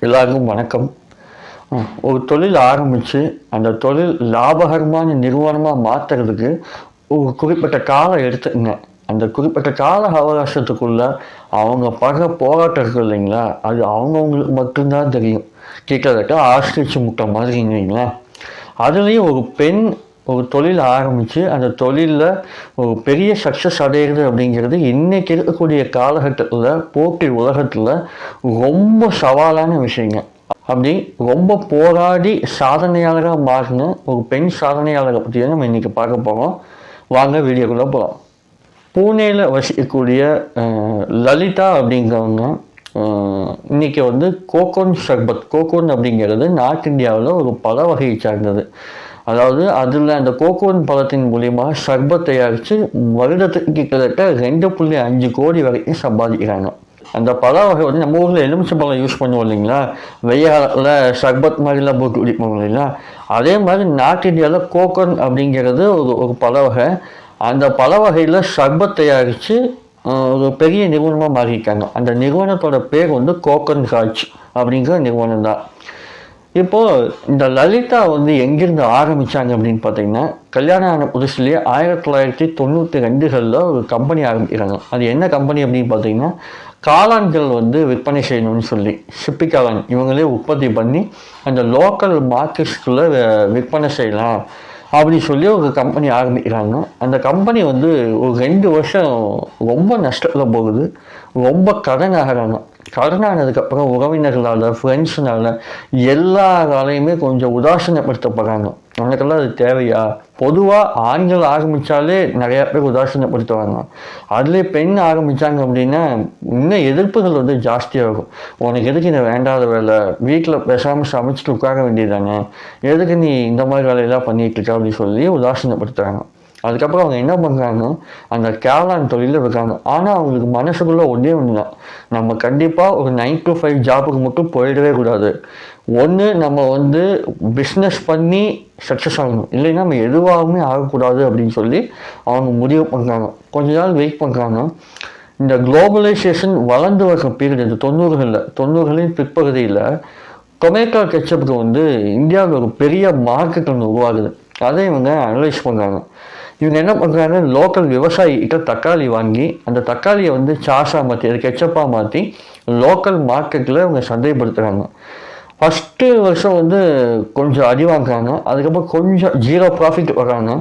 எல்லாருக்கும் வணக்கம். ஒரு தொழில் ஆரம்பித்து அந்த தொழில் லாபகரமான நிறுவனமாக மாற்றுறதுக்கு ஒரு குறிப்பிட்ட காலம் எடுத்துங்க. அந்த குறிப்பிட்ட கால அவகாசத்துக்குள்ளே அவங்க படுற போராட்டம் இருக்குது இல்லைங்களா, அது அவங்கவுங்களுக்கு மட்டும்தான் தெரியும். கிட்டத்தட்ட ஆஸ்ட்ரிச் முட்டை மாதிரிங்களா. அதுலேயும் ஒரு பெண் ஒரு தொழில் ஆரம்பித்து அந்த தொழிலில் ஒரு பெரிய சக்ஸஸ் அடையிறது அப்படிங்கிறது இன்றைக்கி இருக்கக்கூடிய காலகட்டத்தில் போட்டி உலகத்தில் ரொம்ப சவாலான விஷயங்க. அப்படி ரொம்ப போராடி சாதனையாளராக மாறின ஒரு பெண் சாதனையாளரை பற்றி நம்ம இன்றைக்கி பார்க்க போகிறோம். வாங்க வீடியோக்குள்ளே போகலாம். பூனேயில் வசிக்கக்கூடிய லலிதா அப்படிங்கிறவங்க இன்றைக்கி கோகோன் சர்பத். கோகோன் அப்படிங்கிறது நார்த் இந்தியாவில் ஒரு பல வகையை சார்ந்தது. அதாவது அதில் அந்த கோகோன் பழத்தின் மூலிமா சர்பத் தயாரித்து வருடத்துக்கு கிட்டத்தட்ட 2.5 கோடி வரைக்கும் சம்பாதிக்கிறாங்க. அந்த பழ வகை நம்ம ஊரில் எலுமிச்சை பழம் யூஸ் பண்ணுவோம் இல்லைங்களா, வெய்ய காலத்தில் சர்பத் மாதிரிலாம் போட்டு குடிப்போம் இல்லைங்களா, அதே மாதிரி நார்த் இந்தியாவில் கோகோன் அப்படிங்கிறது ஒரு பழ வகை. அந்த பழ வகையில் சர்பத் தயாரித்து ஒரு பெரிய நிறுவனமாக மாறியிருக்காங்க. அந்த நிறுவனத்தோட பேர் கோகன்ராஜ் அப்படிங்கிற நிறுவனம் தான். இப்போது இந்த லலிதா எங்கேருந்து ஆரம்பித்தாங்க அப்படின்னு பார்த்தீங்கன்னா, கல்யாணம் ஆன புதுசுலேயே 1992களில் ஒரு கம்பெனி ஆரம்பிக்கிறாங்க. அது என்ன கம்பெனி அப்படின்னு பார்த்தீங்கன்னா, காளான்கள் விற்பனை செய்யணும்னு சொல்லி சிப்பி காளான் இவங்களே உற்பத்தி பண்ணி அந்த லோக்கல் மார்க்கெட்ஸ்குள்ளே விற்பனை செய்யலாம் அப்படின்னு சொல்லி ஒரு கம்பெனி ஆரம்பிக்கிறாங்க. அந்த கம்பெனி ஒரு 2 வருஷம் ரொம்ப நஷ்டத்தில் போகுது. ரொம்ப கடன் ஆகிறாங்க. கடன் ஆனதுக்கப்புறம் உறவினர்களால், ஃப்ரெண்ட்ஸுனால எல்லாராலையுமே கொஞ்சம் உதாசீனப்படுத்தப்படுறாங்க. உனக்கெல்லாம் அது தேவையா? பொதுவாக ஆண்கள் ஆரம்பித்தாலே நிறையா பேர் உதாசீனப்படுத்துவாங்க. அதுலேயே பெண் ஆரம்பித்தாங்க அப்படின்னா இன்னும் எதிர்ப்புகள் ஜாஸ்தியாகும். உனக்கு எதுக்கு இந்த வேண்டாத வேலை, வீட்டில் பேசாமல் சமைச்சிட்டு உட்கார வேண்டியதானே, எதுக்கு நீ இந்த மாதிரி வேலையெல்லாம் பண்ணிகிட்டு இருக்க அப்படின்னு சொல்லி உதாசீனப்படுத்துகிறாங்க. அதுக்கப்புறம் அவங்க என்ன பண்ணுறாங்க, அந்த காளான் தொழிலில் இருக்காங்க. ஆனால் அவங்களுக்கு மனசுக்குள்ளே ஒன்றே தான், நம்ம கண்டிப்பாக ஒரு 9 to 5 ஜாபுக்கு மட்டும் போயிடவே கூடாது. ஒன்று நம்ம பிஸ்னஸ் பண்ணி சக்ஸஸ் ஆகணும், இல்லைன்னா நம்ம எதுவாகவுமே ஆகக்கூடாது அப்படின்னு சொல்லி அவங்க முடிவு பண்ணுறாங்க. கொஞ்ச நாள் வெயிட் பண்ணுறாங்க. இந்த குளோபலைசேஷன் வளர்ந்து வர பீரியட் இந்த 90களின் பிற்பகுதியில் டொமேட்டோ கெச்சப்புக்கு இந்தியாவில் ஒரு பெரிய மார்க்கெட் உருவாகுது. அதை இவங்க அனலைஸ் பண்ணுறாங்க. இவங்க என்ன பண்ணுறாங்க, லோக்கல் விவசாயிகிட்ட தக்காளி வாங்கி அந்த தக்காளியை சாஸாக மாற்றி அது கெச்சப்பாக மாற்றி லோக்கல் மார்க்கெட்டில் இவங்க சந்தைப்படுத்துகிறாங்க. ஃபஸ்ட்டு வருஷம் கொஞ்சம் அடி வாங்குறாங்க. அதுக்கப்புறம் கொஞ்சம் 0 ப்ராஃபிட் வர்றாங்க.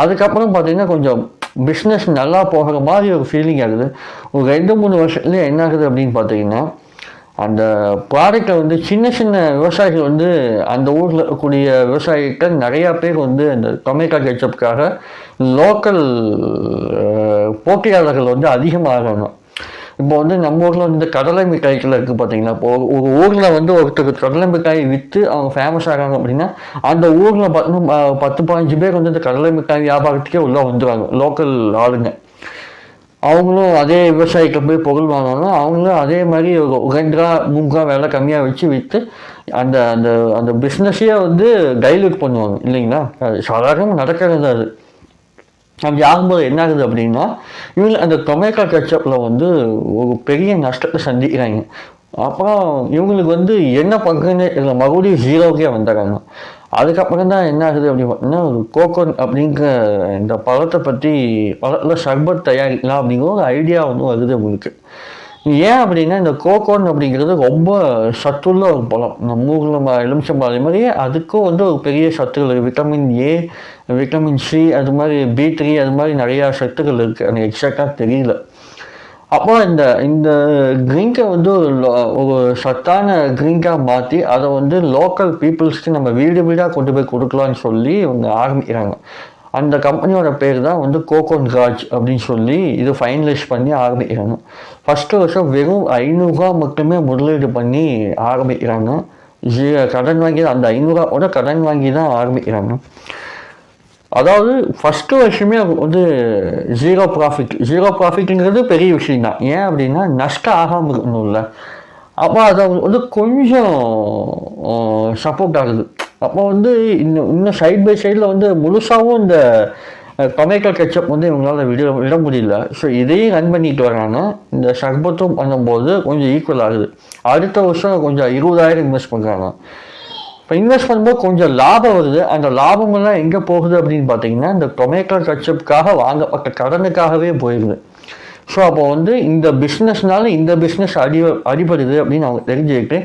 அதுக்கப்புறம் பார்த்திங்கன்னா கொஞ்சம் பிஸ்னஸ் நல்லா போகிற மாதிரி ஒரு ஃபீலிங் ஆகுது. ஒரு 2-3 வருஷத்துலேயே என்ன ஆகுது அப்படின்னு பார்த்தீங்கன்னா, அந்த ப்ராடக்டை சின்ன சின்ன விவசாயிகள் அந்த ஊரில் இருக்கக்கூடிய விவசாயிகள் நிறையா பேர் அந்த டொமேட்டோ கெச்சப்புக்காக லோக்கல் போட்டியாளர்கள் அதிகமாகணும். இப்போ நம்ம ஊரில் கடலை மிட்டாய்கள் இருக்குது பார்த்தீங்களா. இப்போ ஒரு ஊரில் ஒருத்தர் கடலை மிட்டாய் விற்று அவங்க ஃபேமஸ் ஆகிறாங்க அப்படின்னா அந்த ஊரில் 10-15 பேர் இந்த கடலை மிட்டாய் வியாபாரத்துக்கே உள்ளே வந்துடுவாங்க லோக்கல் ஆளுங்க. அவங்களும் அதே விவசாயிகிட்ட போய் பொருள் வாங்கினாங்க. அவங்களும் அதே மாதிரி 2 ரூபா 3 ரூபா விலை கம்மியாக வச்சு விற்று அந்த அந்த அந்த பிஸ்னஸையே டைல்யூட் பண்ணுவாங்க இல்லைங்களா. சாதாரணமாக நடக்கிறது அது. அப்படி ஆகும்போது என்ன ஆகுது அப்படின்னா, இவங்க அந்த டொமேட்டோ கெச்சப்பில் ஒரு பெரிய நஷ்டத்தை சந்திக்கிறாங்க. அப்புறம் இவங்களுக்கு என்ன பண்ணுறதுன்னு இதில் மறுபடியும் 0க்கே வந்துடுறாங்க. அதுக்கப்புறம் தான் என்ன ஆகுது அப்படின்னு பார்த்தீங்கன்னா, ஒரு கோகோன் அப்படிங்கிற இந்த பழத்தில் சர்பத் தயாரிக்கலாம் அப்படிங்கிற ஒரு ஐடியா வருது உங்களுக்கு. ஏன் அப்படின்னா, இந்த கோகோன் அப்படிங்கிறது ரொம்ப சத்துள்ள ஒரு பழம். நம்ம ஊரில் எலுமிச்சம்பழம் அதே மாதிரியே அதுக்கும் ஒரு பெரிய சத்துக்கள் இருக்குது. விட்டமின் ஏ, விட்டமின் சி, அது மாதிரி B3 அது மாதிரி நிறையா சத்துக்கள் இருக்குது. எனக்கு எக்ஸாக்டாக தெரியல. அப்போ இந்த இந்த ட்ரிங்கை ஒரு சத்தான ட்ரிங்காக மாற்றி அதை லோக்கல் பீப்புள்ஸ்க்கு நம்ம வீடு வீடாக கொண்டு போய் கொடுக்கலான்னு சொல்லி இவங்க ஆரம்பிக்கிறாங்க. அந்த கம்பெனியோட பேர் தான் கோகன்ராஜ் அப்படின்னு சொல்லி இது ஃபைனலைஸ் பண்ணி ஆரம்பிக்கிறாங்க. ஃபஸ்ட்டு வருஷம் வெறும் 500 ரூபா மட்டுமே முதலீடு பண்ணி ஆரம்பிக்கிறாங்க. கடன் வாங்கி அந்த 500 ரூபாவோட கடன் வாங்கி தான் ஆரம்பிக்கிறாங்க. அதாவது ஃபஸ்ட்டு வருஷமே 0 ப்ராஃபிட்டுங்கிறது பெரிய விஷயம் தான். ஏன் அப்படின்னா நஷ்டம் ஆகாமல் இருக்கணும்ல. அப்போ அது கொஞ்சம் சப்போர்ட் ஆகுது. அப்போ இன்னும் சைட் பை சைடில் முழுசாகவும் இந்த டொமேட்டோ கெச்சப் வந்து இவங்களால விட முடியல. ஸோ இதையும் ரன் பண்ணிட்டு வராங்க. இந்த சர்பத்தும் பண்ணும்போது கொஞ்சம் ஈக்குவல் ஆகுது. அடுத்த வருஷம் கொஞ்சம் 20,000 இன்வெஸ்ட் பண்ணுறாங்க. இப்போ இன்வெஸ்ட் பண்ணும்போது கொஞ்சம் லாபம் வருது. அந்த லாபமெல்லாம் எங்கே போகுது அப்படின்னு பார்த்தீங்கன்னா, இந்த டொமேட்டோ கெச்சப்புக்காக வாங்கப்பட்ட கடனுக்காகவே போயிடுது. ஸோ அப்போ வந்து இந்த பிஸ்னஸ்னால இந்த பிஸ்னஸ் அடிபடுது அப்படின்னு அவங்க தெரிஞ்சுக்கிட்டு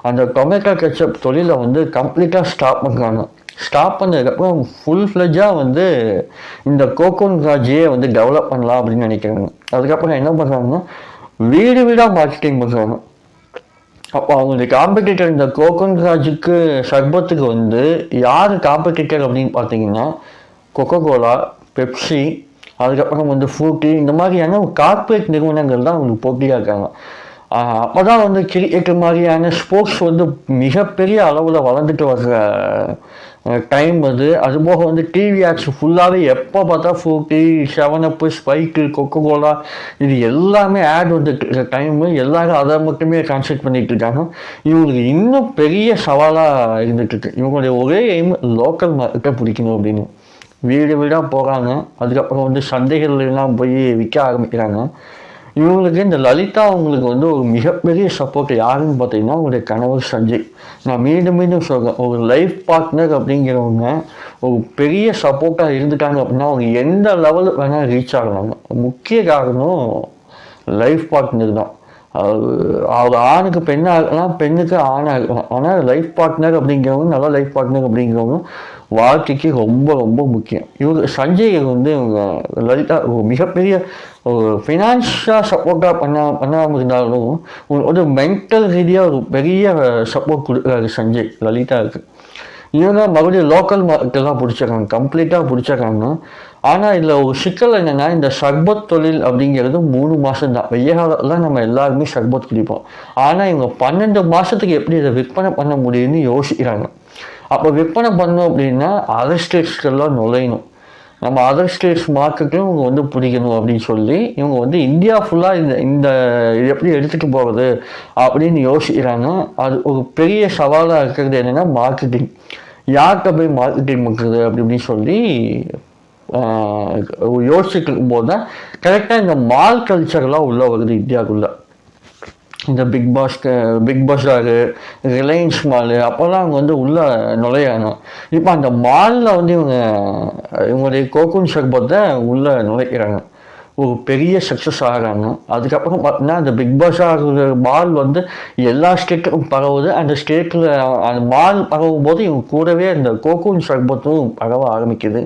அந்த டொமேட்டோ கெச்சப் தொழிலை வந்து கம்ப்ளீட்டாக ஸ்டாப் பண்ணுறாங்க. ஸ்டாப் பண்ணதுக்கப்புறம் ஃபுல் ஃப்ளெஜாக வந்து இந்த கோகோன்ராஜையே வந்து டெவலப் பண்ணலாம் அப்படின்னு நினைக்கிறாங்க. அதுக்கப்புறம் என்ன பண்ணுறாங்கன்னா, வீடு வீடாக மார்க்கெட்டிங் பண்ணுறாங்க. அப்போ அவங்களுடைய காம்படிட்டர் இந்த கோகோன்ராஜுக்கு சர்பத்துக்கு வந்து யார் காம்படிட்டர் அப்படின்னு பார்த்தீங்கன்னா, கொக்கோகோலா, பெப்சி, அதுக்கப்புறம் வந்து ஃப்ரூட்டி, இந்த மாதிரியான கார்பரேட் நிறுவனங்கள் தான் அவங்களுக்கு போட்டியாக இருக்காங்க. அப்போ தான் வந்து கிரிக்கெட் மாதிரியான ஸ்போர்ட்ஸ் வந்து மிகப்பெரிய அளவில் வளர்ந்துட்டு வர்ற டைம் அது. அதுபோக வந்து டிவி ஆட்ஸ் ஃபுல்லாகவே எப்போ பார்த்தா ஃப்ரூட்டி, 7up, ஸ்பைக்கு, கொக்கோகோலா இது எல்லாமே ஆட் வந்துட்டு இருக்க டைமு. எல்லாரும் அதை மட்டுமே கான்சென்ட்ரேட் பண்ணிட்டு இருக்காங்க. இவங்களுக்கு இன்னும் பெரிய சவாலாக இருந்துட்டு இருக்கு. இவங்களுடைய ஒரே எய்ம் லோக்கல் மார்க்கெட்டை பிடிக்கணும் அப்படின்னு வீடு வீடாக போகிறாங்க. அதுக்கப்புறம் வந்து சந்தைகள்லாம் போய் விற்க ஆரம்பிக்கிறாங்க. இவங்களுக்கு இந்த லலிதா அவங்களுக்கு வந்து ஒரு மிகப்பெரிய சப்போர்ட் யாருன்னு பார்த்தீங்கன்னா அவங்களுடைய கணவர் சஞ்சய். நான் மீண்டும் மீண்டும் சொல்கிறேன், ஒரு லைஃப் பார்ட்னர் அப்படிங்கிறவங்க ஒரு பெரிய சப்போர்ட்டாக இருந்துட்டாங்க அப்படின்னா அவங்க எந்த லெவலுக்கு வேணால் ரீச் ஆகலாங்க. முக்கிய காரணம் லைஃப் பார்ட்னர் தான். அவர் ஆணுக்கு பெண்ணாக இருக்கலாம், பெண்ணுக்கு ஆணாக இருக்கலாம். ஆனால் லைஃப் பார்ட்னர் அப்படிங்கிறவங்க, நல்ல லைஃப் பார்ட்னர் அப்படிங்கிறவங்க வாழ்க்கைக்கு ரொம்ப ரொம்ப முக்கியம். இவங்க சஞ்சய் வந்து இவங்க லலிதா ஒரு மிகப்பெரிய ஒரு ஃபினான்ஷியலாக சப்போர்ட்டாக பண்ணாமல் இருந்தாலும் ஒரு மென்டல் ரீதியாக ஒரு பெரிய சப்போர்ட் கொடுக்குறாரு சஞ்சய் லலிதாவுக்கு. இவங்க மறுபடியும் லோக்கல் மார்க்கெட்டை தான் பிடிச்சிருக்காங்க, கம்ப்ளீட்டாக பிடிச்சிருக்காங்க. ஆனால் இதில் ஒரு சிக்கல் என்னென்னா, இந்த சர்பத் தொழில் அப்படிங்கிறது 3 மாதம் தான். வெய்ய காலத்தில் நம்ம எல்லாருமே சர்பத் குடிப்போம். ஆனால் இவங்க 12 மாதத்துக்கு எப்படி இதை விற்பனை பண்ண முடியும்னு யோசிக்கிறாங்க. அப்போ விற்பனை பண்ணோம் அப்படின்னா அதர் ஸ்டேட்ஸ்க்கெல்லாம் நுழையணும். நம்ம அதர் ஸ்டேட்ஸ் மார்க்கெட்லையும் இவங்க வந்து பிடிக்கணும் அப்படின்னு சொல்லி இவங்க வந்து இந்தியா ஃபுல்லாக இந்த இது எப்படி எடுத்துகிட்டு போகிறது அப்படின்னு யோசிக்கிறாங்க. அது ஒரு பெரிய சவாலாக இருக்கிறது என்னென்னா மார்க்கெட்டிங். யார்கிட்ட போய் மார்க்கெட்டிங் பண்ணுறது இப்படின்னு சொல்லி யோசிச்சுக்கும் போது தான் கரெக்டாக இந்த மால் கல்ச்சர்லாம் உள்ளே வருது இந்தியாவுக்குள்ளே. இந்த பிக் பஸாரு, ரிலையன்ஸ் மாலு அப்போல்லாம் அவங்க வந்து உள்ளே நுழையாங்க. இப்போ அந்த மாலில் வந்து இவங்களுடைய கோகுன் சர்பத்தை உள்ளே நுழைக்கிறாங்க. ஒரு பெரிய சக்ஸஸ் ஆகிறாங்க. அதுக்கப்புறம் பார்த்தீங்கன்னா அந்த பிக் பஸார் மால் வந்து எல்லா ஸ்டேட்டுக்கும் பரவுது. அந்த ஸ்டேட்டில் அந்த மால் பரவும் போது இவங்க கூடவே அந்த கோகுன் சர்பத்தும் பரவ ஆரம்பிக்குது.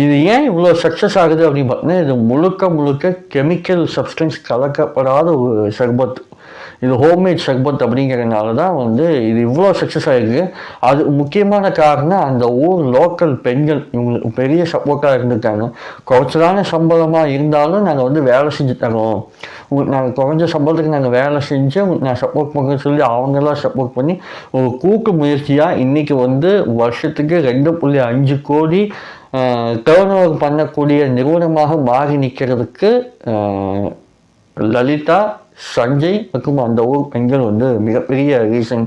இது ஏன் இவ்வளோ சக்ஸஸ் ஆகுது அப்படின்னு பார்த்தீங்கன்னா, இது முழுக்க கெமிக்கல் சப்ஸ்டன்ஸ் கலக்கப்படாத ஒரு சர்பத். இது ஹோம்மேட் சர்பத் அப்படிங்கிறதுனால தான் வந்து இது இவ்வளோ சக்ஸஸ் ஆகிருக்கு. அது முக்கியமான காரணம் அந்த ஊர் லோக்கல் பெண்கள் இவங்களுக்கு பெரிய சப்போர்ட்டாக இருந்திருக்காங்க. குறைச்சலான சம்பளமாக இருந்தாலும் நாங்கள் வந்து வேலை செஞ்சு தரோம், உங்களுக்கு நாங்கள் குறைஞ்ச சம்பளத்துக்கு நாங்கள் வேலை செஞ்சு உங்களுக்கு நான் சப்போர்ட் பண்ணுறேன்னு சொல்லி அவங்கெல்லாம் சப்போர்ட் பண்ணி ஒரு கூட்டு முயற்சியாக இன்றைக்கி வந்து வருஷத்துக்கு 2.5 கோடி டேர்ன் ஓவர் பண்ணக்கூடிய நிறுவனமாக மாறி நிற்கிறதுக்கு லலிதா, சஞ்சய் மற்றும் அந்த ஊர் பெண்கள் வந்து மிகப்பெரிய ரீசன்.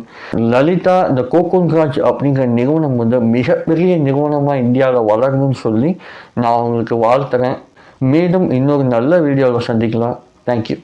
லலிதா இந்த கோகோன்ராஜ் அப்படிங்கிற நிறுவனம் வந்து மிகப்பெரிய நிறுவனமாக இந்தியாவில் வளரணும்னு சொல்லி நான் அவங்களுக்கு வாழ்த்துறேன். மீண்டும் இன்னொரு நல்ல வீடியோவில் சந்திக்கலாம். தேங்க்யூ.